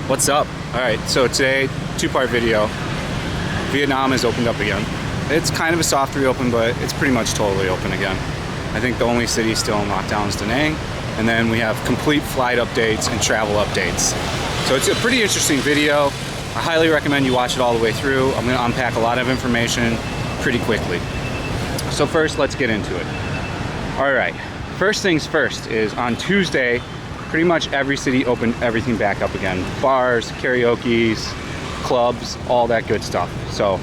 What's up? Alright, so today, two-part video. Vietnam has opened up again. It's kind of a soft reopen, but it's pretty much totally open again. I think the only city still in lockdown is Da Nang, and then we have complete flight updates and travel updates. So it's a pretty interesting video. I highly recommend you watch it all the way through. I'm going to unpack a lot of information pretty quickly. So first, let's get into it. Alright, first things first is on Tuesday, pretty much every city opened everything back up again. Bars, karaoke's, clubs, all that good stuff. So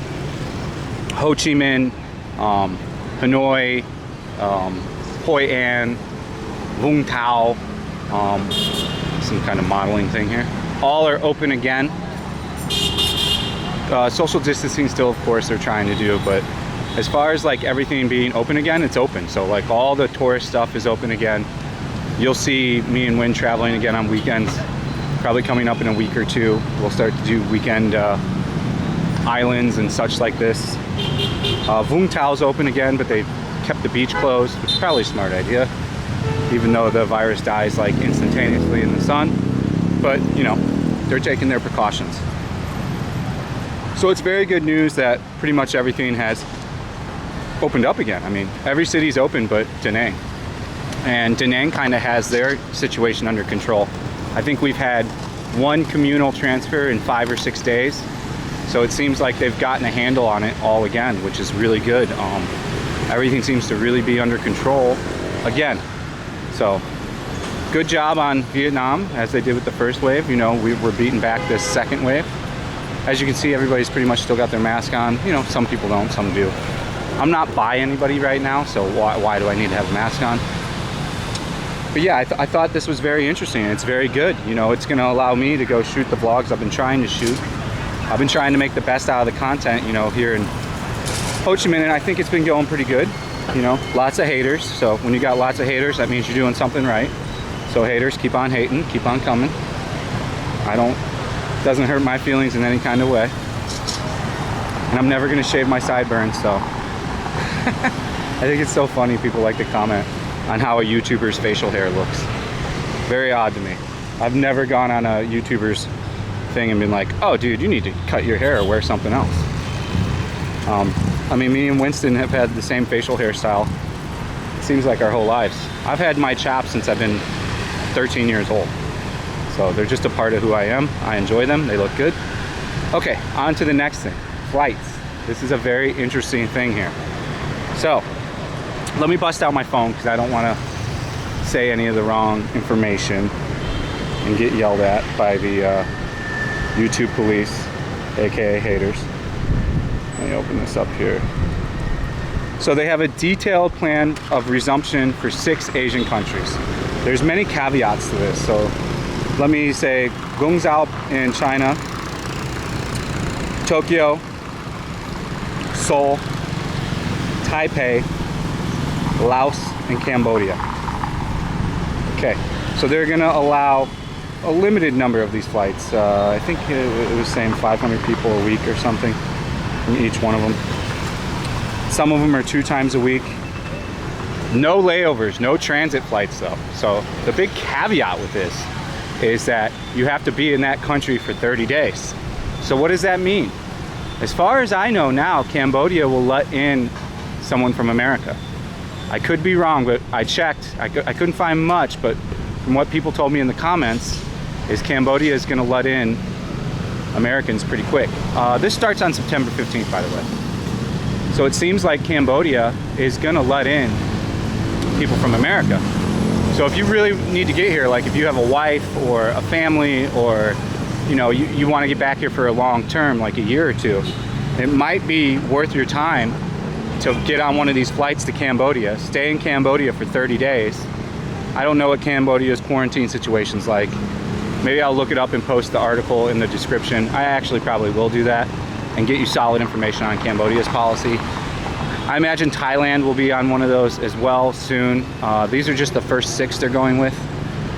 Ho Chi Minh, Hanoi, Hoi An, Vung Tau, some kind of modeling thing here. All are open again. Social distancing still, of course, they're trying to do, but as far as like everything being open again, it's open. So like all the tourist stuff is open again. You'll see me and Win traveling again on weekends, probably coming up in a week or two. We'll start to do weekend islands and such like this. Vung Tao's open again, but they kept the beach closed, which is probably a smart idea, even though the virus dies like instantaneously in the sun. But you know, they're taking their precautions. So it's very good news that pretty much everything has opened up again. I mean, every city's open but Da Nang. And Da Nang kind of has their situation under control. I think we've had one communal transfer in 5 or 6 days. So it seems like they've gotten a handle on it all again, which is really good. Everything seems to really be under control again. So good job on Vietnam, as they did with the first wave. You know, we're beating back this second wave. As you can see, everybody's pretty much still got their mask on. You know, some people don't, some do. I'm not by anybody right now, so why do I need to have a mask on? But yeah, I thought this was very interesting. It's very good. You know, it's going to allow me to go shoot the vlogs I've been trying to shoot. I've been trying to make the best out of the content, you know, here in Ho Chi Minh, and I think it's been going pretty good. You know, lots of haters. So when you got lots of haters, that means you're doing something right. So haters, keep on hating, keep on coming. Doesn't hurt my feelings in any kind of way. And I'm never going to shave my sideburns, so. I think it's so funny people like to comment on how a YouTuber's facial hair looks. Very odd to me. I've never gone on a YouTuber's thing and been like, oh dude, you need to cut your hair or wear something else. I mean, me and Winston have had the same facial hairstyle, it seems like our whole lives. I've had my chops since I've been 13 years old. So they're just a part of who I am. I enjoy them, they look good. Okay, on to the next thing, flights. This is a very interesting thing here. So, let me bust out my phone because I don't want to say any of the wrong information and get yelled at by the YouTube police, aka haters. Let me open this up here. So they have a detailed plan of resumption for 6 Asian countries. There's many caveats to this, so let me say Guangzhou in China, Tokyo, Seoul, Taipei, Laos, and Cambodia. Okay, so they're gonna allow a limited number of these flights. I think it was saying 500 people a week or something in each one of them. Some of them are 2 times a week. No layovers, no transit flights though. So the big caveat with this is that you have to be in that country for 30 days. So what does that mean? As far as I know now, Cambodia will let in someone from America. I could be wrong, but I checked. I couldn't find much, but from what people told me in the comments, is Cambodia is going to let in Americans pretty quick. This starts on September 15th, by the way. So it seems like Cambodia is going to let in people from America. So if you really need to get here, like if you have a wife or a family, or you know, you want to get back here for a long term, like a year or two, it might be worth your time to get on one of these flights to Cambodia, stay in Cambodia for 30 days. I don't know what Cambodia's quarantine situation's like. Maybe I'll look it up and post the article in the description. I actually probably will do that and get you solid information on Cambodia's policy. I imagine Thailand will be on one of those as well soon. These are just the first 6 they're going with.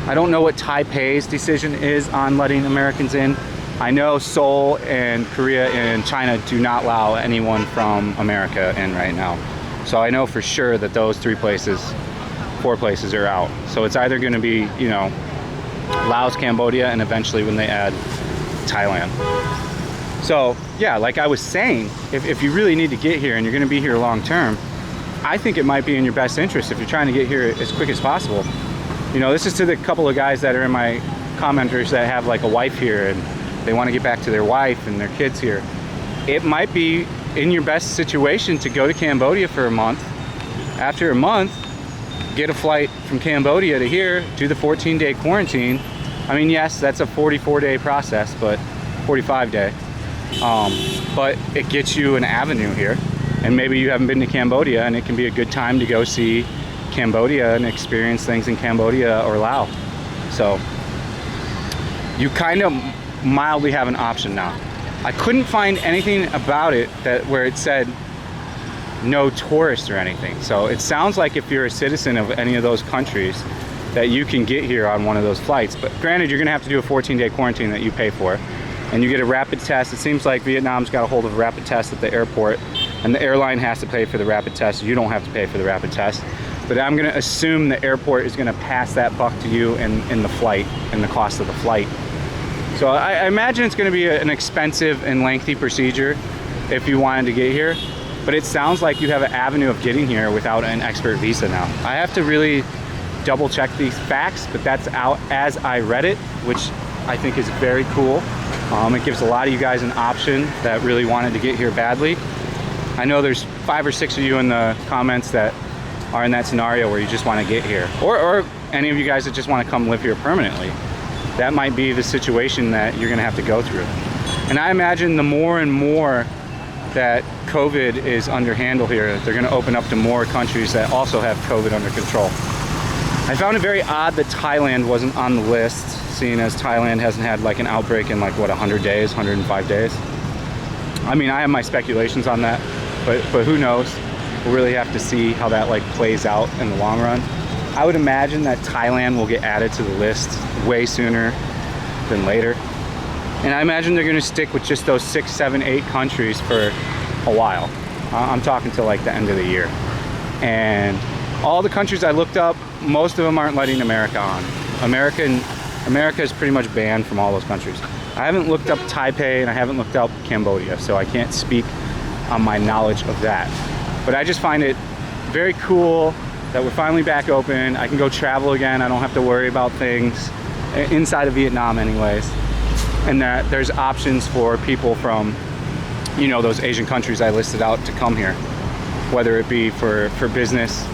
I don't know what Taipei's decision is on letting Americans in. I know Seoul and Korea and China do not allow anyone from America in right now. So I know for sure that those 4 places are out. So it's either going to be, you know, Laos, Cambodia, and eventually when they add Thailand. So yeah, like I was saying, if you really need to get here and you're gonna be here long term, I think it might be in your best interest if you're trying to get here as quick as possible. You know, this is to the couple of guys that are in my commenters that have like a wife here and they want to get back to their wife and their kids here. It might be in your best situation to go to Cambodia for a month. After a month, get a flight from Cambodia to here, do the 14-day quarantine. I mean, yes, that's a 44-day process, but 45-day. But it gets you an avenue here. And maybe you haven't been to Cambodia, and it can be a good time to go see Cambodia and experience things in Cambodia or Laos. So you kind of mildly have an option now. I couldn't find anything about it that where it said no tourists or anything. So it sounds like if you're a citizen of any of those countries that you can get here on one of those flights. But granted, you're gonna have to do a 14-day quarantine that you pay for. And you get a rapid test. It seems like Vietnam's got a hold of a rapid test at the airport, and the airline has to pay for the rapid test. You don't have to pay for the rapid test. But I'm gonna assume the airport is gonna pass that buck to you in the flight, and the cost of the flight. So I imagine it's gonna be an expensive and lengthy procedure if you wanted to get here. But it sounds like you have an avenue of getting here without an expert visa now. I have to really double check these facts, but that's out as I read it, which I think is very cool. It gives a lot of you guys an option that really wanted to get here badly. I know there's 5 or 6 of you in the comments that are in that scenario where you just want to get here, or any of you guys that just want to come live here permanently. That might be the situation that you're going to have to go through. And I imagine the more and more that COVID is under handle here, they're going to open up to more countries that also have COVID under control. I found it very odd that Thailand wasn't on the list, seeing as Thailand hasn't had like an outbreak in like, what, 100 days, 105 days? I mean, I have my speculations on that, but who knows? We'll really have to see how that like plays out in the long run. I would imagine that Thailand will get added to the list way sooner than later. And I imagine they're gonna stick with just those 6, 7, 8 countries for a while. I'm talking till like the end of the year. And all the countries I looked up, most of them aren't letting America on. America is pretty much banned from all those countries. I haven't looked up Taipei and I haven't looked up Cambodia, so I can't speak on my knowledge of that. But I just find it very cool that we're finally back open. I can go travel again. I don't have to worry about things inside of Vietnam anyways. And that there's options for people from, you know, those Asian countries I listed out to come here, whether it be for business.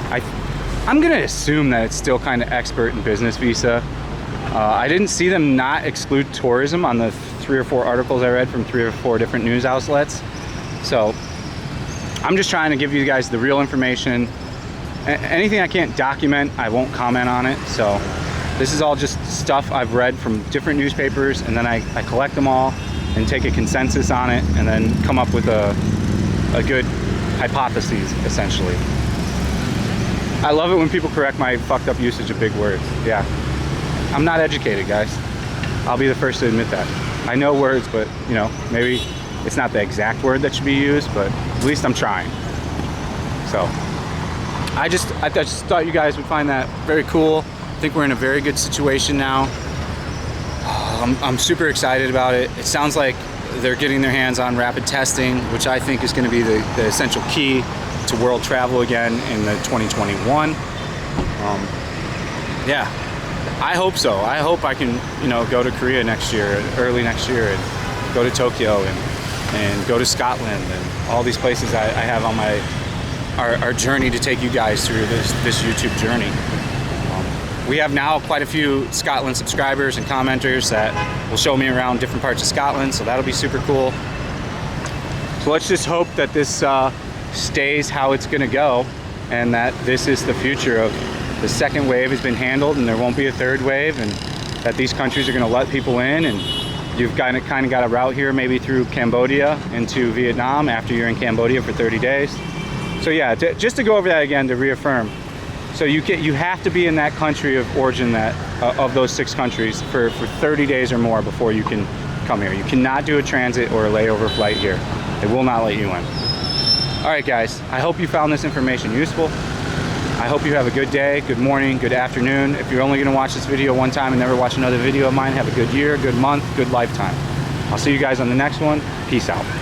I'm gonna assume that it's still kind of expert in business visa. I didn't see them not exclude tourism on the 3 or 4 articles I read from 3 or 4 different news outlets. So I'm just trying to give you guys the real information. Anything I can't document, I won't comment on it. So this is all just stuff I've read from different newspapers, and then I collect them all and take a consensus on it, and then come up with a good hypothesis, essentially. I love it when people correct my fucked up usage of big words. Yeah, I'm not educated, guys. I'll be the first to admit that. I know words, but you know, maybe it's not the exact word that should be used, but at least I'm trying. So I just thought you guys would find that very cool. I think we're in a very good situation now. I'm super excited about it. It sounds like they're getting their hands on rapid testing, which I think is going to be the essential key to world travel again in the 2021. Yeah, I hope so. I hope I can, you know, go to Korea next year, early next year, and go to Tokyo and go to Scotland and all these places I have on our journey to take you guys through this YouTube journey. We have now quite a few Scotland subscribers and commenters that will show me around different parts of Scotland, so that'll be super cool. So let's just hope that this stays how it's gonna go, and that this is the future of the second wave has been handled and there won't be a third wave, and that these countries are gonna let people in, and you've kind of got a route here maybe through Cambodia into Vietnam after you're in Cambodia for 30 days. So yeah, just to go over that again, to reaffirm. So you have to be in that country of origin, that of those 6 countries for 30 days or more before you can come here. You cannot do a transit or a layover flight here. They will not let you in. All right, guys, I hope you found this information useful. I hope you have a good day, good morning, good afternoon. If you're only gonna watch this video one time and never watch another video of mine, have a good year, good month, good lifetime. I'll see you guys on the next one. Peace out.